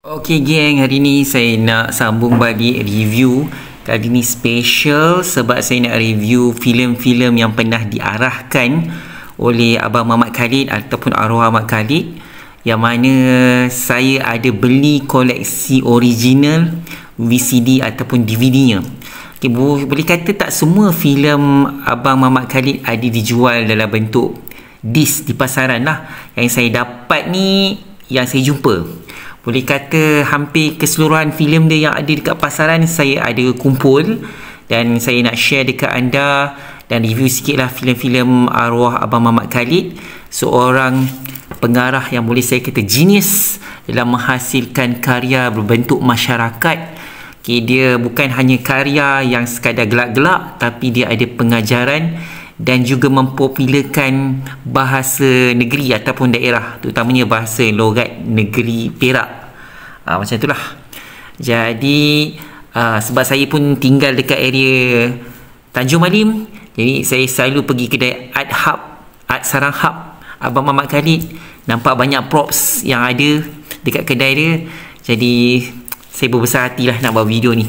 Okey geng, hari ni saya nak sambung balik review. Kali ni special sebab saya nak review filem-filem yang pernah diarahkan oleh Abang Muhammad Khalid ataupun arwah Ahmad Khalid, yang mana saya ada beli koleksi original VCD ataupun DVD-nya. Okay, boleh kata tak semua filem Abang Muhammad Khalid ada dijual dalam bentuk disc di pasaran lah. Yang saya dapat ni, yang saya jumpa, boleh kata hampir keseluruhan filem dia yang ada dekat pasaran saya ada kumpul, dan saya nak share dekat anda dan review sikit lah filem-filem arwah Abang Muhammad Khalid, seorang pengarah yang boleh saya kata genius dalam menghasilkan karya berbentuk masyarakat. Okay, dia bukan hanya karya yang sekadar gelak-gelak, tapi dia ada pengajaran dan juga mempopularkan bahasa negeri ataupun daerah, terutamanya bahasa logat negeri Perak. Macam itulah. Jadi sebab saya pun tinggal dekat area Tanjung Malim, jadi saya selalu pergi kedai Art Sarang Hub Abang Muhammad Khalid. Nampak banyak props yang ada dekat kedai dia, jadi saya berbesar hatilah nak buat video ni.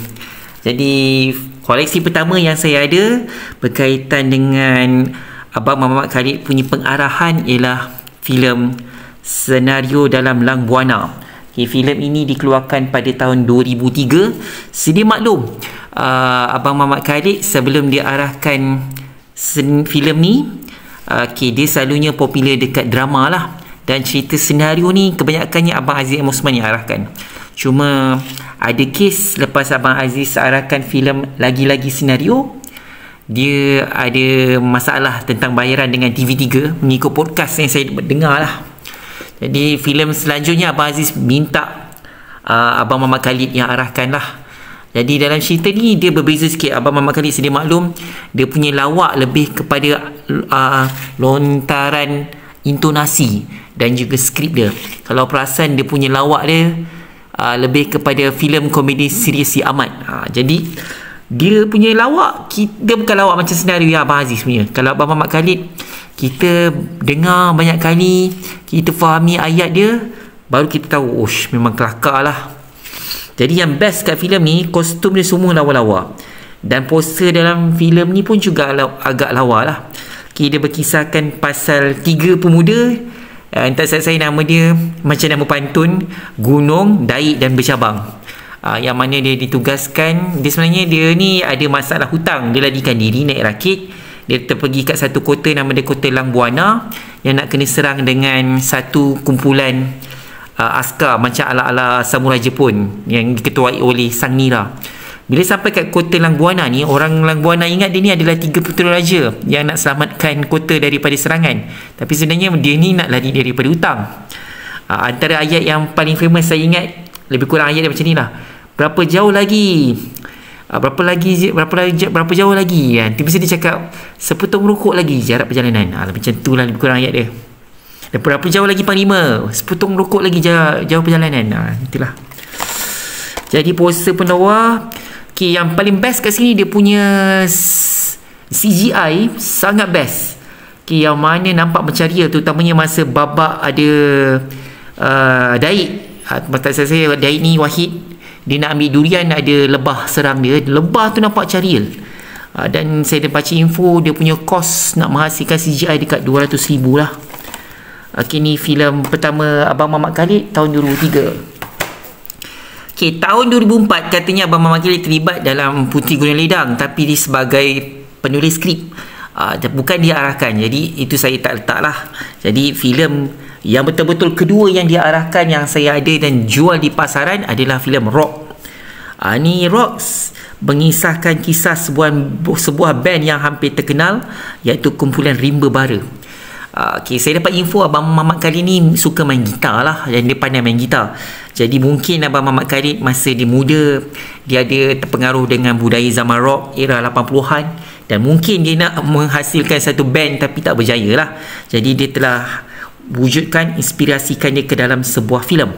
Jadi koleksi pertama yang saya ada berkaitan dengan Abang Muhammad Khalid punya pengarahan ialah filem Senario Dalam Lang Buana. Okay, filem ini dikeluarkan pada tahun 2003. Sedia maklum, Abang Muhammad Khalid sebelum dia arahkan filem ni, dia selalunya popular dekat drama lah, dan cerita senario ni kebanyakannya Abang Aziz M. Osman yang arahkan. Cuma ada kes lepas Abang Aziz arahkan filem Lagi-Lagi Senario, dia ada masalah tentang bayaran dengan TV3 mengikut podcast yang saya dengar lah. Jadi filem selanjutnya Abang Aziz minta Abang Muhammad Khalid yang arahkan lah. Jadi dalam cerita ni dia berbeza sikit. Abang Muhammad Khalid sedia maklum, dia punya lawak lebih kepada lontaran intonasi dan juga skrip dia. Kalau perasan dia punya lawak dia lebih kepada filem komedi serius Si Ahmad. Jadi dia punya lawak, dia bukan lawak macam senario yang Abang Aziz punya. Kalau Abang Muhammad Khalid, kita dengar banyak kali, kita fahami ayat dia, baru kita tahu, memang kelakar lah. Jadi yang best kat filem ni, kostum dia semua lawa-lawa, dan poster dalam filem ni pun juga agak lawa lah. Dia berkisahkan pasal 3 pemuda, entah saya nama dia macam nama pantun, gunung, daik dan bercabang. Yang mana dia ditugaskan, dia sebenarnya dia ni ada masalah hutang. Dia larikan diri naik rakit, dia terpergi kat satu kota, nama dia kota Lang Buana, yang nak kena serang dengan satu kumpulan askar macam ala-ala samurai Jepun yang diketuai oleh Sang Nira. Bila sampai kat kota Lang Buana ni, orang Lang Buana ingat dia ni adalah 3 putera raja yang nak selamatkan kota daripada serangan, tapi sebenarnya dia ni nak lari daripada hutang. Antara ayat yang paling famous saya ingat, lebih kurang ayat dia macam ni lah: berapa jauh lagi, berapa jauh lagi, kan? Tiba-tiba dia cakap sepotong rokok lagi jarak perjalanan. Macam tu lah lebih kurang ayat dia. Dan berapa jauh lagi Panglima, sepotong rokok lagi jauh perjalanan. Itulah. Jadi poster pun lawa. Okay, yang paling best kat sini dia punya CGI sangat best. Okay, yang mana nampak macam real, terutamanya masa babak ada Daik. Mata saya Daik ni Wahid, dia nak ambil durian, ada lebah serang dia. Lebah tu nampak macam real. Dan saya dah baca info, dia punya kos nak menghasilkan CGI dekat 200,000 lah. Okay, ni filem pertama Abang Muhammad Khalid tahun 2003. Okay, tahun 2004 katanya Abang Muhammad Khalid terlibat dalam Puteri Gunung Ledang, tapi dia sebagai penulis skrip, bukan dia arahkan. Jadi itu saya tak letak lah. Jadi filem yang betul-betul kedua yang dia arahkan, yang saya ada dan jual di pasaran, adalah filem Rock. Ni Rock mengisahkan kisah sebuah band yang hampir terkenal, iaitu kumpulan Rimba Bara. Saya dapat info Abang Muhammad Khalid ni suka main gitar lah, dan dia pandai main gitar. Jadi mungkin Abang Muhammad Khalid masa dia muda, dia ada terpengaruh dengan budaya zaman rock era 80-an, dan mungkin dia nak menghasilkan satu band tapi tak berjaya lah. Jadi dia telah wujudkan, inspirasikan dia ke dalam sebuah filem.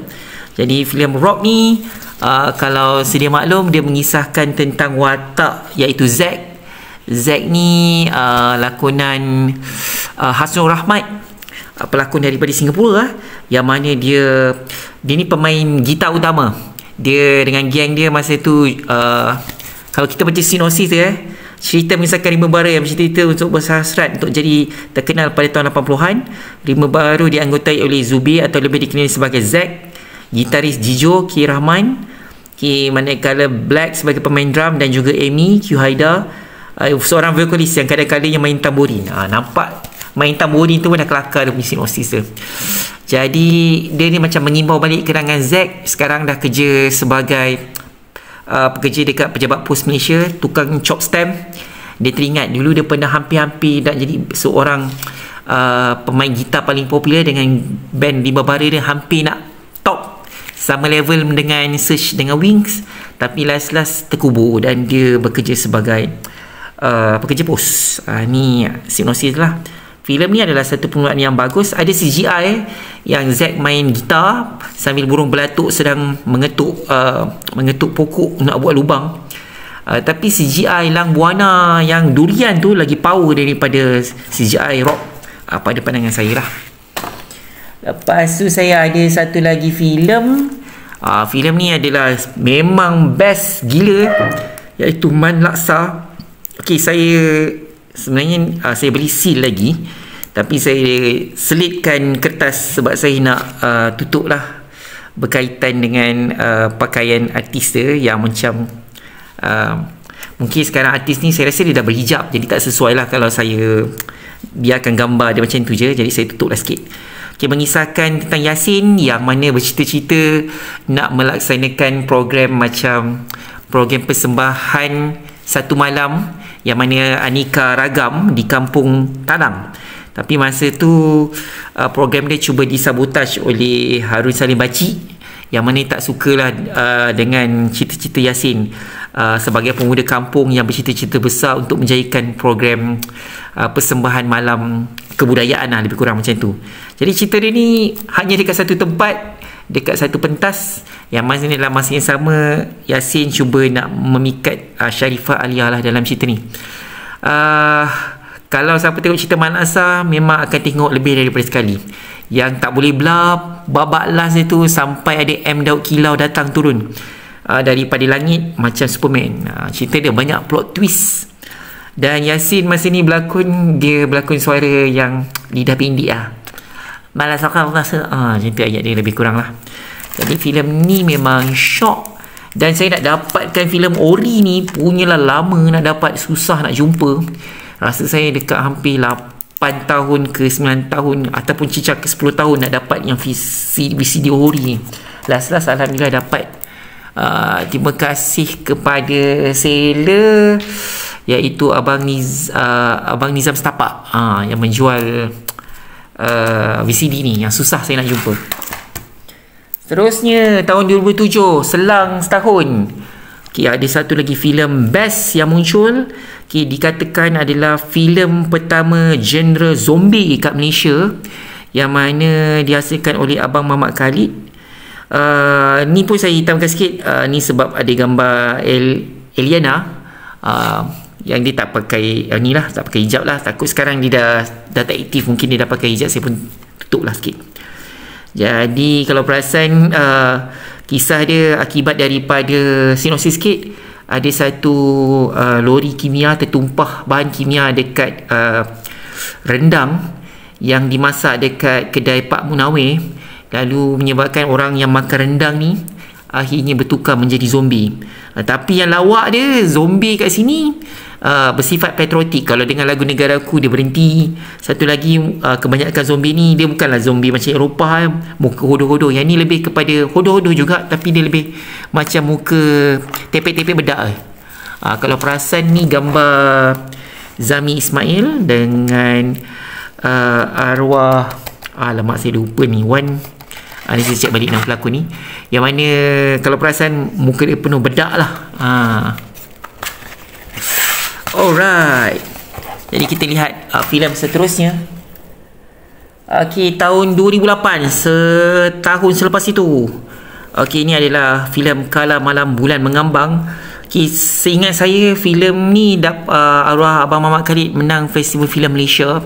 Jadi filem Rock ni, kalau sedia maklum, dia mengisahkan tentang watak, iaitu Zack. Zack ni lakonan Hasnul Rahmat. pelakon daripada Singapura yang mana dia ni pemain gitar utama. Dia dengan geng dia masa tu kalau kita baca sinopsis dia cerita mengisahkan Rimba Bara yang bercerita untuk berhasrat untuk jadi terkenal pada tahun 80-an. Rimba Bara dianggotai oleh Zubir atau lebih dikenali sebagai Zack, gitaris Jijo, K. Rahman, manakala Black sebagai pemain drum, dan juga Amy, Q. Haida, seorang vokalis yang kadang-kadang main tamborin. Nampak main tamborin tu pun dah kelakar dia punya sinopsis dia. Jadi dia ni macam mengimbau balik kerangan Zack, sekarang dah kerja sebagai pekerja dekat Pejabat Pos Malaysia, tukang chop stamp. Dia teringat dulu dia pernah hampir-hampir nak jadi seorang pemain gitar paling popular dengan band Rimba Bara. Dia hampir nak top sama level dengan Search dengan Wings, tapi last terkubur dan dia bekerja sebagai pekerja pos. Ni sinopsis lah. Filem ni adalah satu penggunaan yang bagus. Ada CGI yang Zack main gitar sambil burung belatuk sedang mengetuk pokok nak buat lubang. Tapi CGI Lang Buana yang durian tu lagi power daripada CGI rock pada pandangan saya lah. Lepas tu saya ada satu lagi filem. Filem ni adalah memang best gila, iaitu Man Laksa. Sebenarnya saya beli seal lagi, tapi saya selitkan kertas sebab saya nak tutup lah berkaitan dengan pakaian artis dia yang macam mungkin sekarang artis ni saya rasa dia dah berhijab, jadi tak sesuai lah kalau saya biarkan gambar dia macam tu je. Jadi saya tutup lah sikit. Mengisahkan tentang Yasin yang mana bercita-cita nak melaksanakan program macam program persembahan satu malam yang mana aneka ragam di Kampung Tanam. Tapi masa tu program dia cuba disabotaj oleh Harun Salim Baci yang mana tak sukalah dengan cita-cita Yasin sebagai pemuda kampung yang bercita-cita besar untuk menjayakan program persembahan malam kebudayaan lah, lebih kurang macam tu. Jadi cerita dia ni hanya dekat satu tempat, dekat satu pentas, yang masa ni dalam masa yang sama Yasin cuba nak memikat Sharifah Aliyah lah dalam cerita ni. Kalau siapa tengok cerita Man Laksa memang akan tengok lebih daripada sekali. Yang tak boleh belah, babak last itu sampai ada M. Daud Kilau datang turun daripada langit macam Superman. Cerita dia banyak plot twist. Dan Yasin masa ni dia berlakon suara yang lidah pindik lah. Malas akal rasa macam tu ayat dia lebih kurang lah. Jadi filem ni memang syok. Dan saya nak dapatkan filem ori ni punyalah lama nak dapat, susah nak jumpa. Rasa saya dekat hampir 8 tahun ke 9 tahun ataupun cicak ke 10 tahun nak dapat yang VCD ori. Last alhamdulillah dapat. Terima kasih kepada seller iaitu Abang Nizam Setapak yang menjual VCD ni yang susah saya nak jumpa. Seterusnya tahun 2007, selang setahun, ada satu lagi filem best yang muncul. Dikatakan adalah filem pertama genre zombie kat Malaysia yang mana dihasilkan oleh Abang Muhammad Khalid. Ni pun saya hitamkan sikit, ni sebab ada gambar Eliana yang dia tak pakai ni lah, tak pakai hijab lah. Takut sekarang dia dah tak aktif, mungkin dia dah pakai hijab, saya pun tutup lah sikit. Jadi kalau perasan kisah dia akibat daripada sinopsis sikit, ada satu lori kimia tertumpah bahan kimia dekat rendang yang dimasak dekat kedai Pak Munawir, lalu menyebabkan orang yang makan rendang ni akhirnya bertukar menjadi zombie. Tapi yang lawak dia, zombie kat sini bersifat patriotik. Kalau dengan lagu Negaraku dia berhenti. Satu lagi, kebanyakan zombie ni dia bukanlah zombie macam Eropah muka hodoh-hodoh. Yang ni lebih kepada hodoh-hodoh juga, tapi dia lebih macam muka tepek-tepek bedak. Kalau perasan ni gambar Zami Ismail dengan arwah, alamak saya lupa ni, ni saya cek balik nama pelakon ni, yang mana kalau perasan muka dia penuh bedak lah. Alright, jadi kita lihat filem seterusnya. Tahun 2008, setahun selepas itu. Ini adalah filem Kala Malam Bulan Mengambang. Seingat saya filem ni arwah Abang Muhammad Khalid menang Festival Filem Malaysia.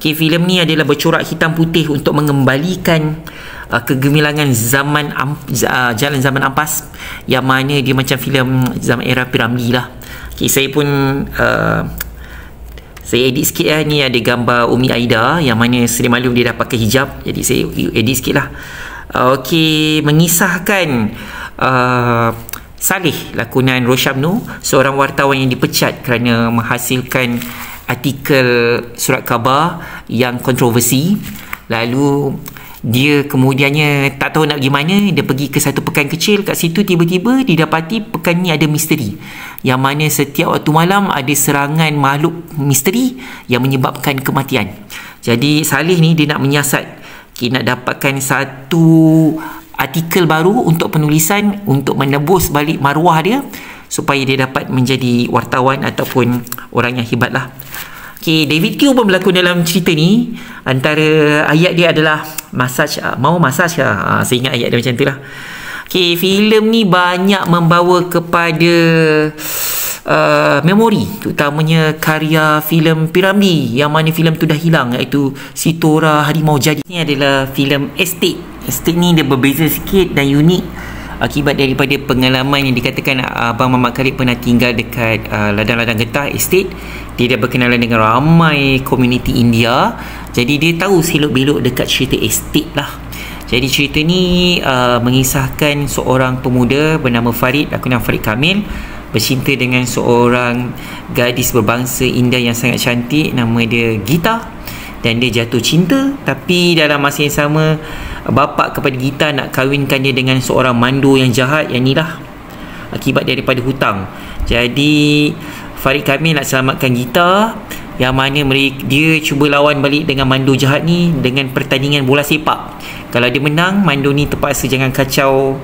Okay, filem ni adalah bercorak hitam putih untuk mengembalikan kegemilangan jalan zaman ampas, yang mana dia macam filem zaman era Piramli lah. Okay, saya pun saya edit sikit lah. Ni ada gambar Umi Aida, yang mana sedia maklum dia dah pakai hijab, jadi saya edit sikit lah. Okay, mengisahkan Saleh lakonan Roshamno, seorang wartawan yang dipecat kerana menghasilkan artikel surat khabar yang kontroversi. Lalu dia kemudiannya tak tahu nak pergi mana, dia pergi ke satu pekan kecil. Kat situ tiba-tiba didapati pekan ni ada misteri, yang mana setiap waktu malam ada serangan makhluk misteri yang menyebabkan kematian. Jadi Saleh ni dia nak menyiasat, nak dapatkan satu artikel baru untuk penulisan, untuk menebus balik maruah dia, supaya dia dapat menjadi wartawan ataupun orang yang hebat lah. Okay, David Q pun berlakon dalam cerita ni. Antara ayat dia adalah masaj, mau masaj lah. Saya ingat ayat dia macam tu lah. Okay, filem ni banyak membawa kepada memori, terutamanya karya filem Piramli, yang mana filem tu dah hilang, iaitu Si Tora Harimau Jadi. Ini adalah filem Estate. Estate ni dia berbeza sikit dan unik akibat daripada pengalaman yang dikatakan Abang Mamat Khalid pernah tinggal dekat ladang-ladang getah estate. Dia dah berkenalan dengan ramai komuniti India, jadi dia tahu selok-belok dekat cerita estate lah. Jadi cerita ni mengisahkan seorang pemuda bernama Farid, lakonan Farid Kamil, bercinta dengan seorang gadis berbangsa India yang sangat cantik, nama dia Gita, dan dia jatuh cinta. Tapi dalam masa yang sama, bapa kepada Gita nak kahwinkan dia dengan seorang mando yang jahat, yang ni lah akibat daripada hutang. Jadi Farid Kamil nak selamatkan Gita, yang mana dia cuba lawan balik dengan mando jahat ni dengan pertandingan bola sepak. Kalau dia menang, mando ni terpaksa jangan kacau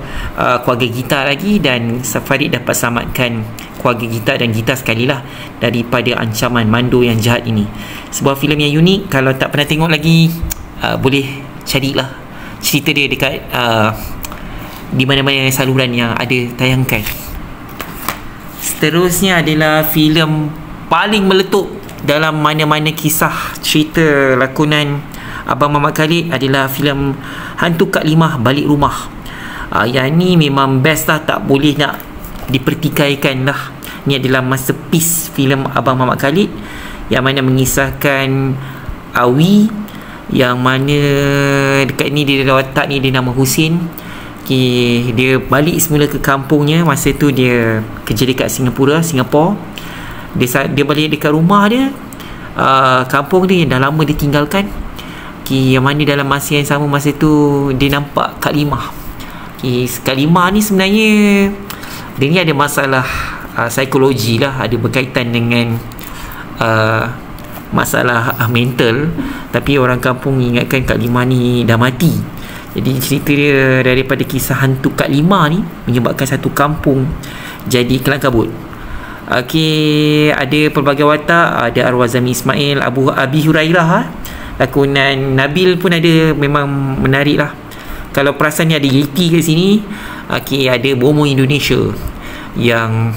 keluarga Gita lagi, dan Farid dapat selamatkan keluarga Gita dan Gita sekali lah daripada ancaman mando yang jahat ini. Sebuah filem yang unik. Kalau tak pernah tengok lagi, boleh carilah cerita dia dekat di mana-mana saluran yang ada tayangkan. Seterusnya adalah filem paling meletup dalam mana-mana kisah cerita lakonan Abang Mamat Khalid, adalah filem Hantu Kak Limah Balik Rumah. Yang ni memang best lah, tak boleh nak dipertikaikan lah. Ni adalah masterpiece filem Abang Mamat Khalid, yang mana mengisahkan Awi, yang mana dekat ni dia ada watak ni, dia nama Husin. Okay, dia balik semula ke kampungnya. Masa tu dia kerja dekat Singapura. Dia balik dekat rumah dia, kampung dia yang dah lama ditinggalkan. Okay, yang mana dalam masa yang sama, masa tu dia nampak Kak Limah. Okay, Kak Limah ni sebenarnya dia ni ada masalah psikologi lah, ada berkaitan dengan masalah mental. Tapi orang kampung ingatkan Kak Limah ni dah mati. Jadi cerita dia daripada kisah hantu Kak Limah ni menyebabkan satu kampung jadi kelam kabut. Okey, ada pelbagai watak. Ada Arwah Zami Ismail, Abi Hurairah, lakonan Nabil pun ada, memang menarik lah. Kalau perasan ni ada Yeti kat sini. Okey, ada Bomo Indonesia yang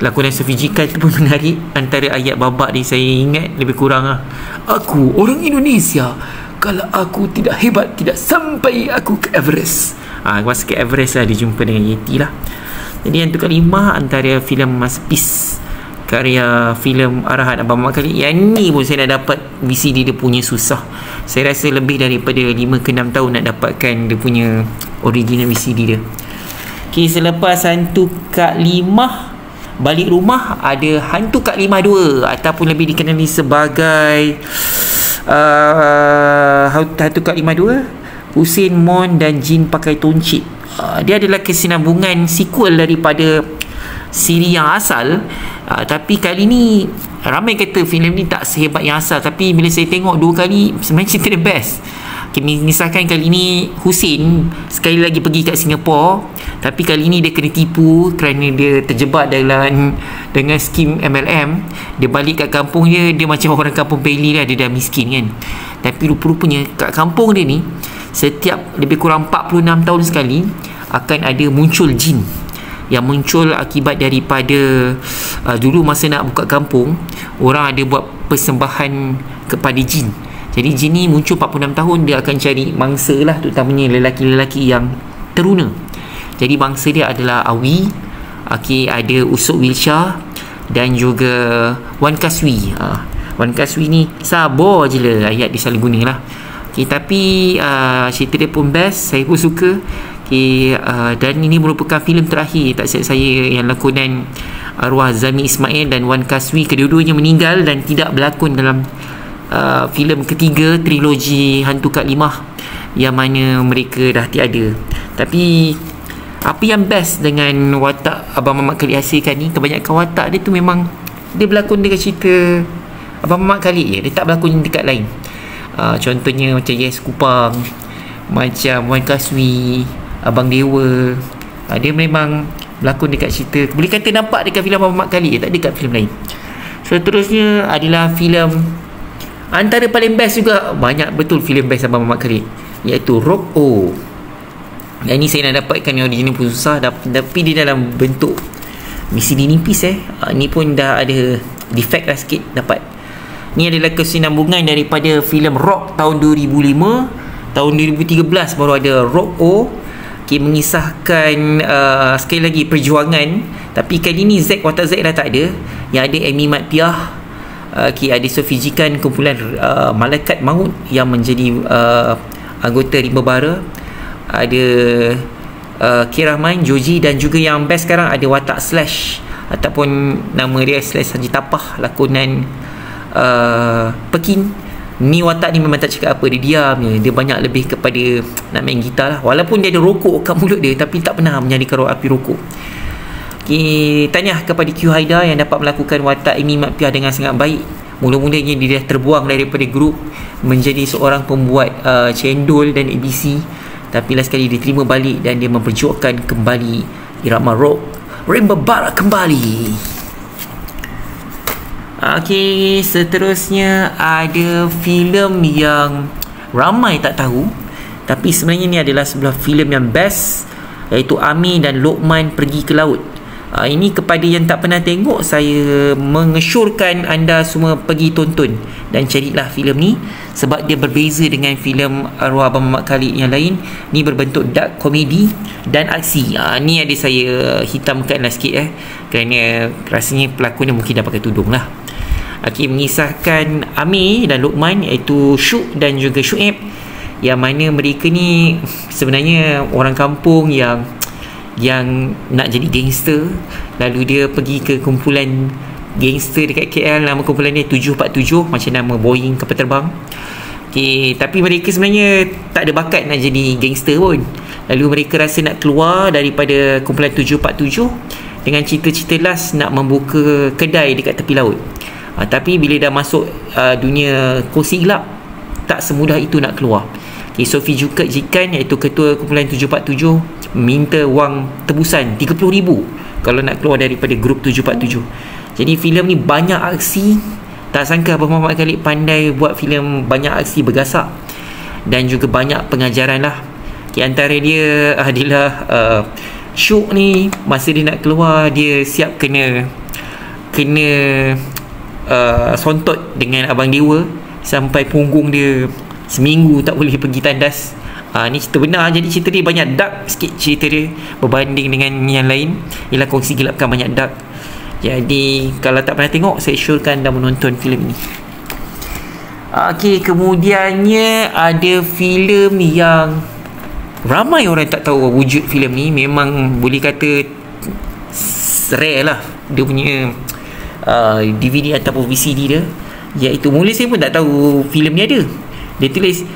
lakonan Sofi Jika tu pun menarik. Antara ayat babak dia saya ingat lebih kurang lah, aku orang Indonesia, kalau aku tidak hebat, tidak sampai aku ke Everest. Masa ke Everest lah dia jumpa dengan Yeti lah. Jadi Hantu Kak Limah antara filem masterpiece karya filem arahan Abang Mamat Khalid. Yang ni pun saya nak dapat VCD dia punya susah. Saya rasa lebih daripada 5 ke 6 tahun nak dapatkan dia punya original VCD dia. Okay, selepas Hantu Kak Limah Balik Rumah, ada Hantu Kak Limah 2 ataupun lebih dikenali sebagai Hantu Kak Limah 2, Husin, Mon dan Jin Pakai Toncit. Dia adalah kesinambungan sequel daripada siri yang asal. Tapi kali ni ramai kata filem ni tak sehebat yang asal, tapi bila saya tengok 2 kali, sebenarnya cerita dia best. Misalkan kali ni Husin sekali lagi pergi kat Singapura, tapi kali ni dia kena tipu kerana dia terjebak dengan skim MLM. Dia balik kat kampung dia macam orang kampung Peli lah, dia dah miskin kan. Tapi rupa-rupanya kat kampung dia ni, setiap lebih kurang 46 tahun sekali akan ada muncul jin, yang muncul akibat daripada dulu masa nak buka kampung, orang ada buat persembahan kepada jin. Jadi jin ni muncul 46 tahun, dia akan cari mangsa lah, terutamanya lelaki-lelaki yang teruna. Jadi mangsa dia adalah Awi, ada Usop Wilsha dan juga Wan Kaswi. Wan Kaswi ni sabar je lah ayat dia selalu guna lah. Tapi cerita dia pun best, saya pun suka. Dan ini merupakan filem terakhir, tak silap saya, yang lakonan arwah Zami Ismail dan Wan Kaswi. Kedua-duanya meninggal dan tidak berlakon dalam filem ketiga trilogi Hantu Kak Limah yang mana mereka dah tiada. Tapi apa yang best dengan watak Abang Mamat Khalid hasilkan ni, kebanyakan watak dia tu memang dia berlakon dekat cerita Abang Mamat Khalid je, dia tak berlakon dekat lain. Contohnya macam Yes Kupang, macam Wan Kaswi, Abang Dewa, dia memang berlakon dekat cerita, boleh kata nampak dekat filem Abang Mamat Khalid je, tak dekat filem lain. Seterusnya adalah filem antara paling best juga, banyak betul filem best Abang Mamat Khalid, iaitu Rock O. Dan ni saya nak dapatkan yang original pun susah, tapi dia dalam bentuk VCD nipis. Ni pun dah ada defect lah sikit dapat. Ni adalah kesinambungan daripada filem Rock tahun 2005. Tahun 2013 baru ada Rock O, mengisahkan sekali lagi perjuangan, tapi kali ni Zack, watak Zack dah tak ada. Yang ada Amy Mat Piah, ada Sophie Jikan, kumpulan Malaikat Maut yang menjadi anggota Rimba Bara, ada K. Rahman, Joji, dan juga yang best sekarang ada watak Slash, ataupun nama dia Slash Haji Tapah, lakonan Pekin. Ni watak ni memang tak cakap apa, dia diam je, dia banyak lebih kepada nak main gitar lah, walaupun dia ada rokok kat mulut dia, tapi tak pernah menyalakan api rokok. Tanya kepada Q Haida yang dapat melakukan watak Amy Mat Piah dengan sangat baik. Mula-mulanya dia dah terbuang daripada grup menjadi seorang pembuat cendol dan ABC, tapi last sekali diterima balik dan dia memperjuangkan kembali irama rock Rimba Bara kembali. Seterusnya ada filem yang ramai tak tahu, tapi sebenarnya ni adalah sebuah filem yang best, iaitu Ami dan Lokman Pergi ke Laut. Ini kepada yang tak pernah tengok, saya mengesyorkan anda semua pergi tonton dan carilah filem ni, sebab dia berbeza dengan filem arwah Abang Mamat Khalid yang lain. Ni berbentuk dark komedi dan aksi. Ni ada saya hitamkan lah sikit kerana rasanya pelakon dia mungkin dah pakai tudung lah. Mengisahkan Ami dan Lokman, iaitu Syuk dan juga Syuib, yang mana mereka ni sebenarnya orang kampung yang nak jadi gangster. Lalu dia pergi ke kumpulan gangster dekat KL, nama kumpulan dia 747, macam nama Boeing kapal terbang. Tapi mereka sebenarnya tak ada bakat nak jadi gangster pun. Lalu mereka rasa nak keluar daripada kumpulan 747 dengan cita-cita last nak membuka kedai dekat tepi laut. Tapi bila dah masuk dunia kongsi gelap, tak semudah itu nak keluar. Sophie Jikan, iaitu ketua kumpulan 747, minta wang tebusan 30,000 kalau nak keluar daripada grup 747. Jadi filem ni banyak aksi. Tak sangka Abang Mamat Khalid pandai buat filem banyak aksi bergasak, dan juga banyak pengajaran lah. Antara dia adalah Syuk ni, masa dia nak keluar, dia siap kena sontot dengan Abang Dewa sampai punggung dia seminggu tak boleh pergi tandas. Ni cerita benar, jadi cerita dia banyak dark sikit cerita dia berbanding dengan yang lain. Ialah kongsi gelap kan banyak dark. Jadi kalau tak pernah tengok, saya syorkan dah menonton filem ni. Kemudiannya ada filem yang ramai orang tak tahu wujud filem ni. Memang boleh kata rare lah dia punya DVD ataupun VCD dia, iaitu mula saya pun tak tahu filem ni ada. Dia tulis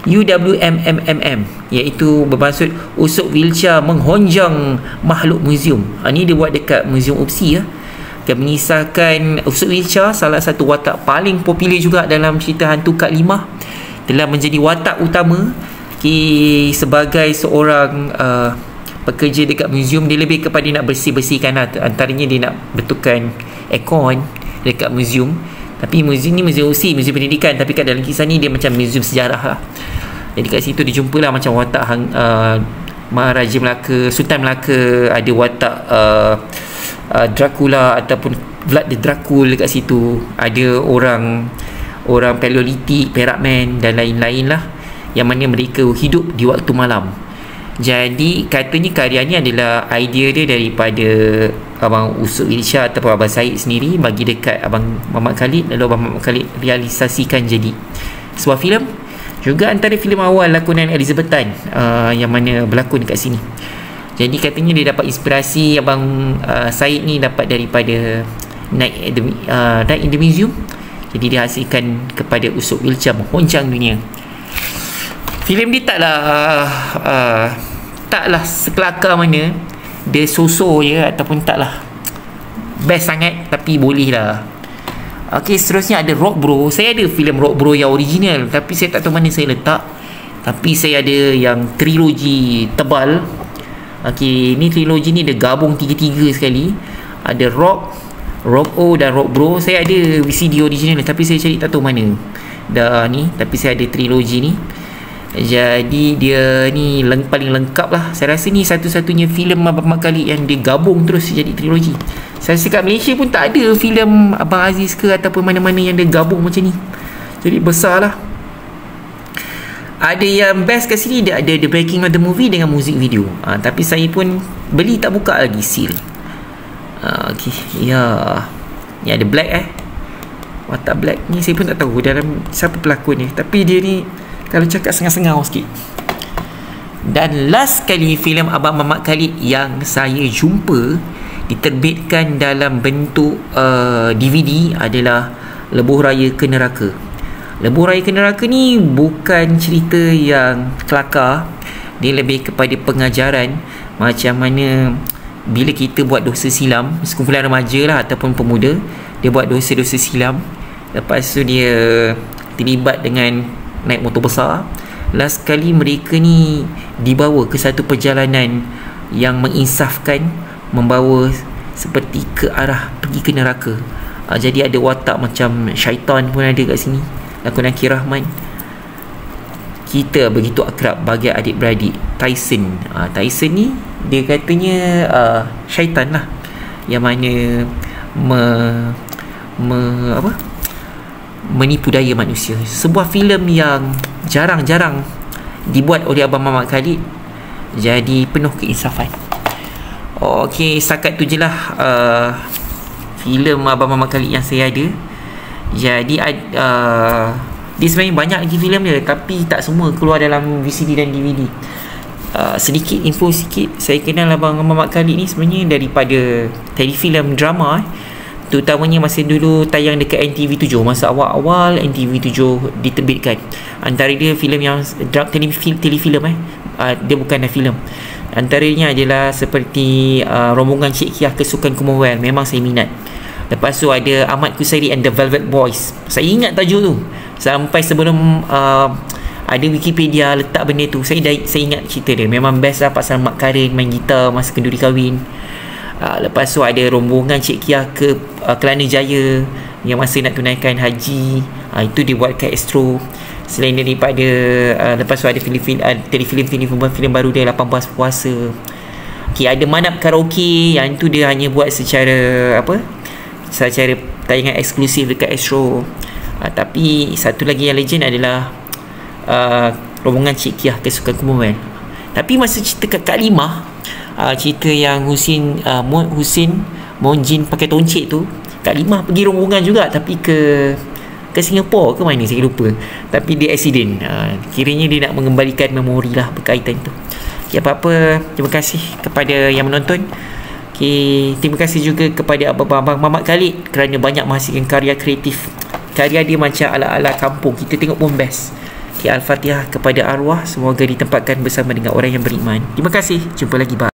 UWMMM, iaitu bermaksud Usop Wilsha menghonjang makhluk muzium. Ni dia buat dekat Muzium Opsi mengisahkan Usop Wilsha, salah satu watak paling popular juga dalam cerita Hantu Kak Limah, telah menjadi watak utama sebagai seorang pekerja dekat muzium. Dia lebih kepada nak bersih-bersihkan lah. Antaranya dia nak betulkan aircon dekat muzium. Tapi muzium ni muzium USI, muzium pendidikan, tapi kat dalam kisah ni dia macam muzium sejarah lah. Jadi kat situ dijumpalah macam watak Maharaja Melaka, Sultan Melaka, ada watak Dracula ataupun Vlad the Dracul dekat situ. Ada orang orang Paleolitik, Perak Man dan lain-lain lah, yang mana mereka hidup di waktu malam. Jadi katanya karya ni adalah idea dia daripada Abang Usop Ilsyah ataupun Abang Syed sendiri, bagi dekat Abang Muhammad Khalid, lalu Abang Muhammad Khalid realisasikan jadi sebuah filem. Juga antara filem awal lakonan Elizabeth Tan yang mana berlakon dekat sini. Jadi katanya dia dapat inspirasi Abang Syed ni dapat daripada Night in the Museum. Jadi dia hasilkan kepada Usop Ilsyah menghoncang dunia. Filem dia taklah sekelakar mana, dia so-so je ataupun taklah best sangat, tapi boleh lah. Okey, seterusnya ada Rock Bro. Saya ada filem Rock Bro yang original, tapi saya tak tahu mana saya letak. Tapi saya ada yang trilogi tebal. Okey, ni trilogi ni dia gabung tiga-tiga sekali. Ada Rock O dan Rock Bro. Saya ada VCD original tapi saya cari tak tahu mana dah ni, tapi saya ada trilogi ni. Jadi dia ni paling lengkap lah. Saya rasa ni satu-satunya filem Abang Khalid yang dia gabung terus jadi trilogi. Saya rasa kat Malaysia pun tak ada filem Abang Aziz ke ataupun mana-mana yang dia gabung macam ni. Jadi besar lah. Ada yang best kat sini, dia ada the breaking of the movie dengan music video. Tapi saya pun beli tak buka lagi seal. Okay, ya. Ni ada Black watak Black ni saya pun tak tahu dalam siapa pelakon ni, tapi dia ni kalau cakap sengau-sengau sikit. Dan last kali filem Abang Muhammad Khalid yang saya jumpa diterbitkan dalam bentuk DVD adalah Lebuh Raya ke Neraka. Lebuh Raya ke Neraka ni bukan cerita yang kelakar. Dia lebih kepada pengajaran macam mana bila kita buat dosa silam, sekumpulan remaja lah ataupun pemuda, dia buat dosa-dosa silam, lepas tu dia terlibat dengan naik motor besar. Last kali mereka ni dibawa ke satu perjalanan yang menginsafkan, membawa seperti ke arah pergi ke neraka. Jadi ada watak macam syaitan pun ada kat sini, lakonan Ki Rahman. Kita begitu akrab bagi adik-beradik. Tyson ni dia katanya syaitan lah, yang mana menipu daya manusia. Sebuah filem yang jarang-jarang dibuat oleh Abang Muhammad Khalid, jadi penuh keinsafan. Okey, setakat tu je lah filem Abang Muhammad Khalid yang saya ada. Jadi dia sebenarnya banyak lagi filem dia, tapi tak semua keluar dalam VCD dan DVD. Sedikit info sikit, saya kenal Abang Muhammad Khalid ni sebenarnya daripada telefilm drama, terutamanya masa dulu tayang dekat NTV7, masa awal-awal NTV7 diterbitkan. Antara dia filem yang telefilm dia bukan filem. Antaranya adalah seperti rombongan Cik Kiah ke Sukan Commonwealth, memang saya minat. Lepas tu ada Ahmad Kusairi and the Velvet Boys, saya ingat tajuk tu sampai sebelum ada Wikipedia letak benda tu. Saya ingat cerita dia, memang best lah pasal Mak Karin main gitar masa kenduri kahwin. Lepas tu ada rombongan Cik Kiah ke Kelana Jaya yang masa nak tunaikan haji, itu dia buat kat Astro. Selain daripada lepas tu ada filem baru dia 18 Puasa. Okay, ada Manap Karaoke, yang tu dia hanya buat secara tayangan eksklusif dekat Astro. Tapi satu lagi yang legend adalah rombongan Cik Kiah ke Sukan Commonwealth. Tapi masa cerita kat Limah, cerita yang Husin Monjin pakai toncik tu, Kak Limah pergi rombongan juga, tapi ke Singapura ke mana saya lupa, tapi dia accident. Kiranya dia nak mengembalikan memori lah berkaitan tu. Okay, apa-apa, terima kasih kepada yang menonton. Okay, terima kasih juga kepada Abang Muhammad Khalid kerana banyak menghasilkan karya kreatif. Karya dia macam ala-ala kampung, kita tengok pun best. Okay, Al-Fatihah kepada arwah, semoga ditempatkan bersama dengan orang yang beriman. Terima kasih, jumpa lagi, bye.